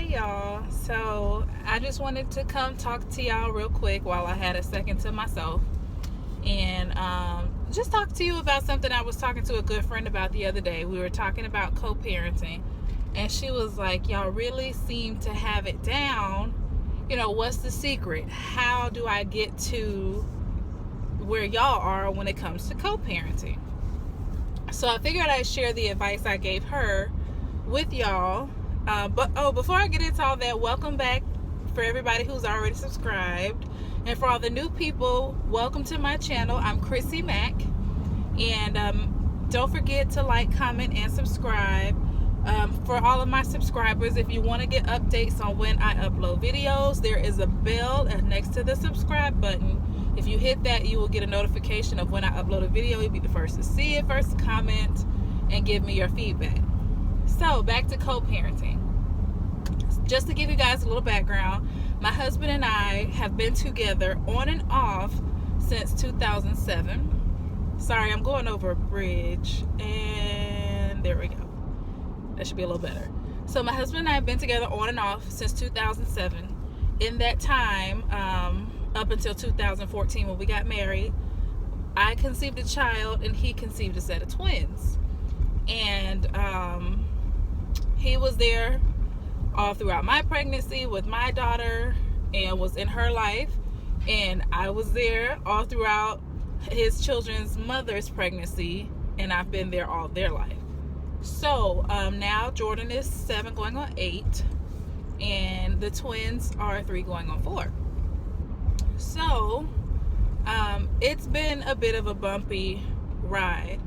y'all. So I just wanted to come talk to y'all real quick while I had a second to myself, and just talk to you about something I was talking to a good friend about the other day. We were talking about co-parenting, and she was like, y'all really seem to have it down. What's the secret? How do I get to where y'all are when it comes to co-parenting? So I figured I'd share the advice I gave her with y'all. But before I get into all that, welcome back for everybody who's already subscribed. And for all the new people, welcome to my channel. I'm Crissy Mac. And don't forget to like, comment, and subscribe. For all of my subscribers, if you want to get updates on when I upload videos, there is a bell next to the subscribe button. If you hit that, you will get a notification of when I upload a video. You'll be the first to see it, first to comment, and give me your feedback. So back to co-parenting. Just to give you guys a little background, my husband and I have been together on and off since 2007. Sorry, I'm going over a bridge, and there we go. That should be a little better. So my husband and I have been together on and off since 2007. In that time, up until 2014 when we got married, I conceived a child and he conceived a set of twins. And he was there all throughout my pregnancy with my daughter and was in her life. And I was there all throughout his children's mother's pregnancy, and I've been there all their life. So now Jordan is 7 going on 8, and the twins are 3 going on 4. So it's been a bit of a bumpy ride.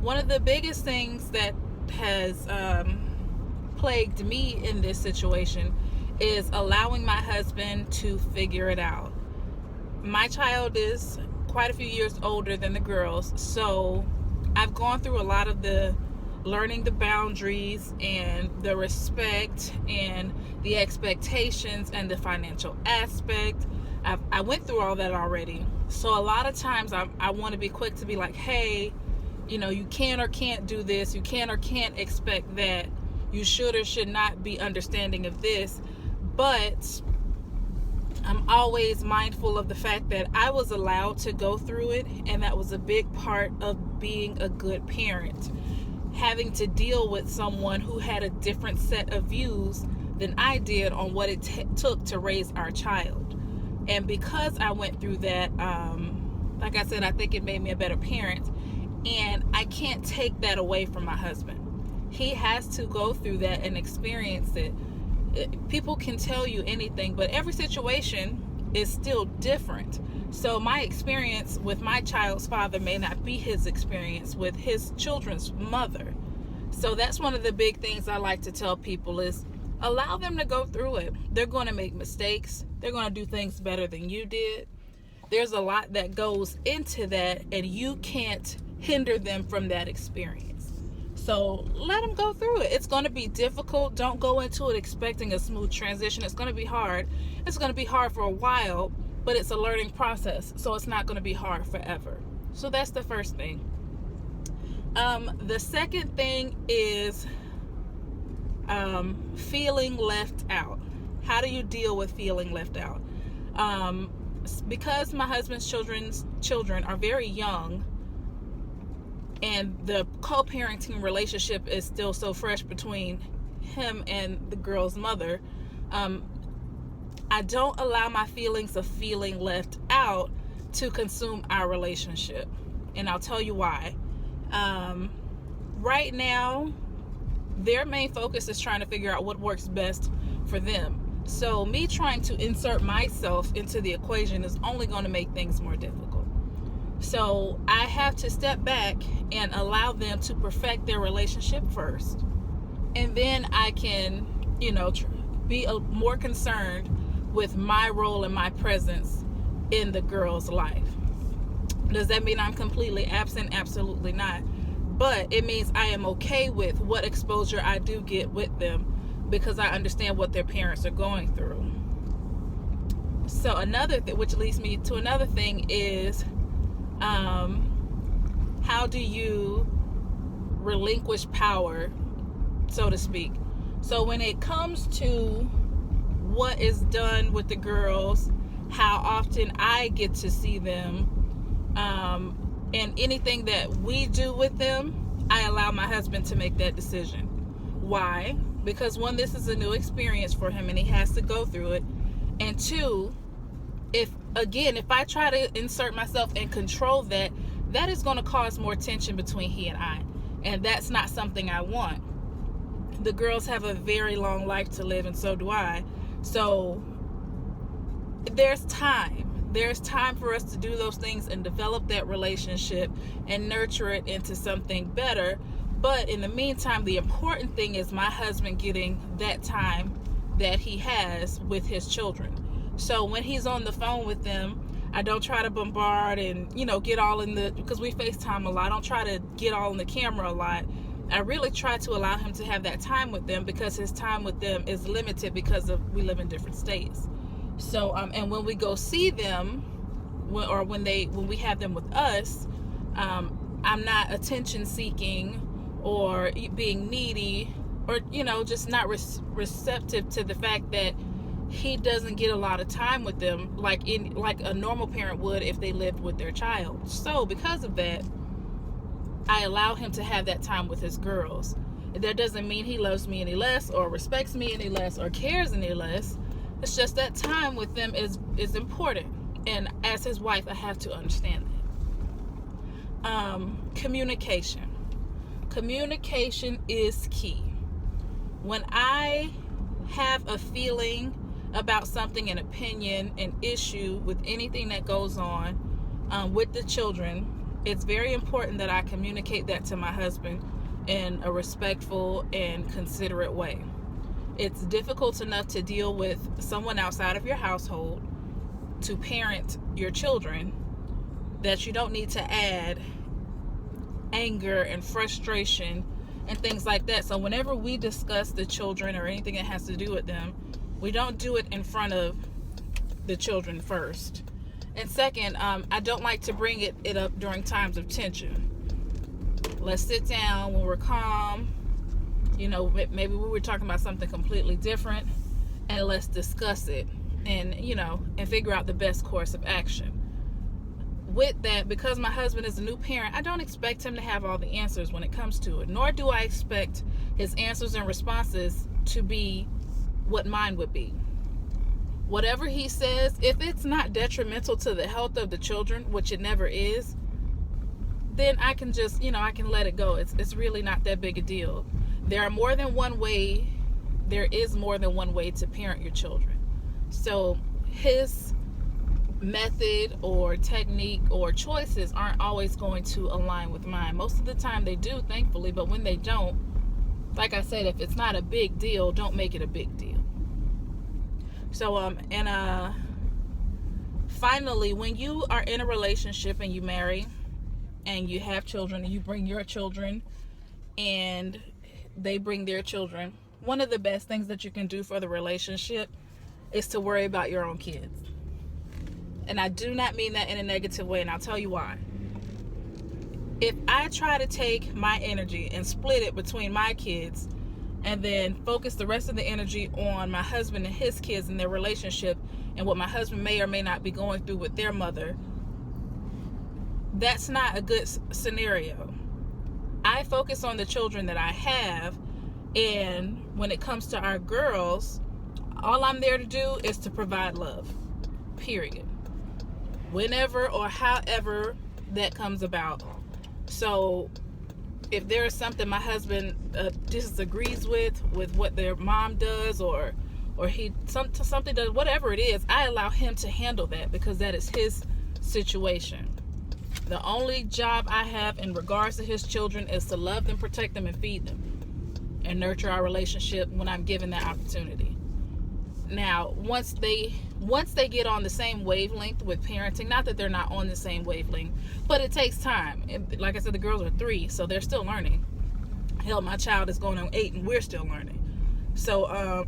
One of the biggest things that has plagued me in this situation is allowing my husband to figure it out. My child is quite a few years older than the girls, so I've gone through a lot of the learning the boundaries and the respect and the expectations and the financial aspect. I went through all that already. So a lot of times I want to be quick to be like, hey, you can or can't do this. You can or can't expect that. You should or should not be understanding of this. But I'm always mindful of the fact that I was allowed to go through it, and that was a big part of being a good parent. Having to deal with someone who had a different set of views than I did on what it took to raise our child. And because I went through that, like I said, I think it made me a better parent. And I can't take that away from my husband. He has to go through that and experience it. People can tell you anything, but every situation is still different. So my experience with my child's father may not be his experience with his children's mother. So that's one of the big things I like to tell people is allow them to go through it. They're going to make mistakes. They're going to do things better than you did. There's a lot that goes into that, and you can't hinder them from that experience. So let them go through it. It's going to be difficult. Don't go into it expecting a smooth transition. It's going to be hard. It's going to be hard for a while, but it's a learning process. So it's not going to be hard forever. So that's the first thing. The second thing is feeling left out. How do you deal with feeling left out? Because my husband's children are very young, and the co-parenting relationship is still so fresh between him and the girl's mother, I don't allow my feelings of feeling left out to consume our relationship. And I'll tell you why. Right now, their main focus is trying to figure out what works best for them. So me trying to insert myself into the equation is only going to make things more difficult. So I have to step back and allow them to perfect their relationship first. And then I can, be more concerned with my role and my presence in the girl's life. Does that mean I'm completely absent? Absolutely not. But it means I am okay with what exposure I do get with them because I understand what their parents are going through. So another thing, which leads me to another thing, is how do you relinquish power, so to speak? So when it comes to what is done with the girls, how often I get to see them, and anything that we do with them, I allow my husband to make that decision. Why? Because one, this is a new experience for him and he has to go through it. And two, if I try to insert myself and control that, that is going to cause more tension between he and I. And that's not something I want. The girls have a very long life to live, and so do I. So there's time. There's time for us to do those things and develop that relationship and nurture it into something better. But in the meantime, the important thing is my husband getting that time that he has with his children. So when he's on the phone with them, I don't try to bombard and, get all in because we FaceTime a lot. I don't try to get all in the camera a lot. I really try to allow him to have that time with them, because his time with them is limited because we live in different states. So, and when we go see them, when we have them with us, I'm not attention seeking or being needy or, just not receptive to the fact that he doesn't get a lot of time with them like a normal parent would if they lived with their child. So because of that, I allow him to have that time with his girls. That doesn't mean he loves me any less or respects me any less or cares any less. It's just that time with them is important. And as his wife, I have to understand that. Communication. Communication is key. When I have a feeling about something, an opinion, an issue with anything that goes on with the children, it's very important that I communicate that to my husband in a respectful and considerate way. It's difficult enough to deal with someone outside of your household to parent your children that you don't need to add anger and frustration and things like that. So whenever we discuss the children or anything that has to do with them, we don't do it in front of the children first. And second, I don't like to bring it up during times of tension. Let's sit down when we're calm. Maybe we were talking about something completely different, and let's discuss it and figure out the best course of action. With that, because my husband is a new parent, I don't expect him to have all the answers when it comes to it, nor do I expect his answers and responses to be what mine would be. Whatever he says, if it's not detrimental to the health of the children, which it never is, then I can just, I can let it go. It's really not that big a deal. There is more than one way to parent your children. So his method or technique or choices aren't always going to align with mine. Most of the time they do, thankfully, but when they don't, like I said, if it's not a big deal, don't make it a big deal. So, finally, when you are in a relationship and you marry and you have children and you bring your children and they bring their children, one of the best things that you can do for the relationship is to worry about your own kids. And I do not mean that in a negative way, and I'll tell you why. If I try to take my energy and split it between my kids and then focus the rest of the energy on my husband and his kids and their relationship and what my husband may or may not be going through with their mother, that's not a good scenario. I focus on the children that I have, and when it comes to our girls, all I'm there to do is to provide love, period. Whenever or however that comes about. So if there is something my husband disagrees with what their mom does, or he something does, whatever it is, I allow him to handle that because that is his situation. The only job I have in regards to his children is to love them, protect them, and feed them, and nurture our relationship when I'm given that opportunity. Now, once they get on the same wavelength with parenting, not that they're not on the same wavelength, but it takes time. And like I said, the girls are 3, so they're still learning. Hell, my child is going on 8 and we're still learning. So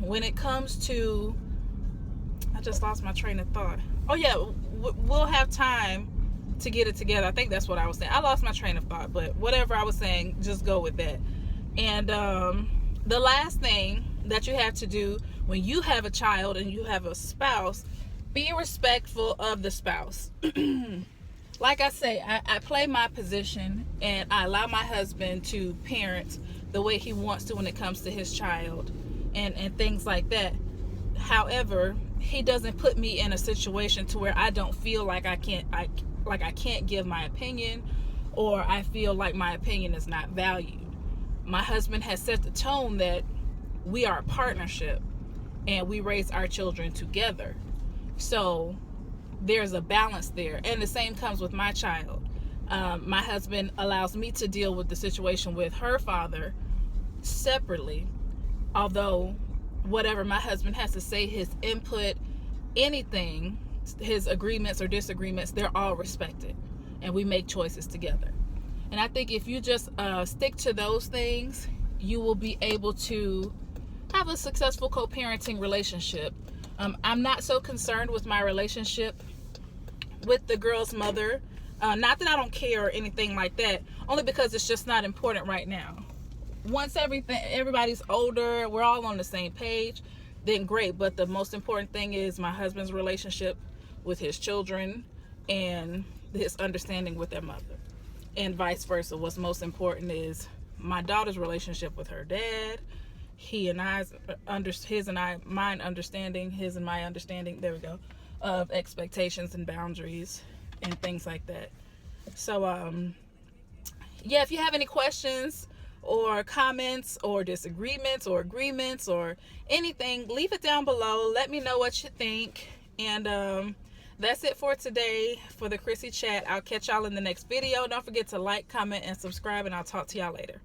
when it comes to, I just lost my train of thought. Oh yeah, we'll have time to get it together. I think that's what I was saying. I lost my train of thought, but whatever I was saying, just go with that. And the last thing that you have to do when you have a child and you have a spouse. Be respectful of the spouse. Like I say, I play my position and I allow my husband to parent the way he wants to when it comes to his child and things like that. However, he doesn't put me in a situation to where I don't feel like I can't give my opinion, or I feel like my opinion is not valued. My husband has set the tone that we are a partnership and we raise our children together. So there's a balance there. And the same comes with my child. My husband allows me to deal with the situation with her father separately. Although whatever my husband has to say, his input, anything, his agreements or disagreements, they're all respected. And we make choices together. And I think if you just stick to those things, you will be able to have a successful co-parenting relationship. I'm not so concerned with my relationship with the girl's mother. Not that I don't care or anything like that, only because it's just not important right now. Once everybody's older, we're all on the same page, then great. But the most important thing is my husband's relationship with his children and his understanding with their mother, and vice versa. What's most important is my daughter's relationship with her dad, his and my understanding, there we go, of expectations and boundaries and things like that. So yeah, if you have any questions or comments or disagreements or agreements or anything, leave it down below. Let me know what you think. And that's it for today for the Crissy chat. I'll catch y'all in the next video. Don't forget to like, comment, and subscribe, and I'll talk to y'all later.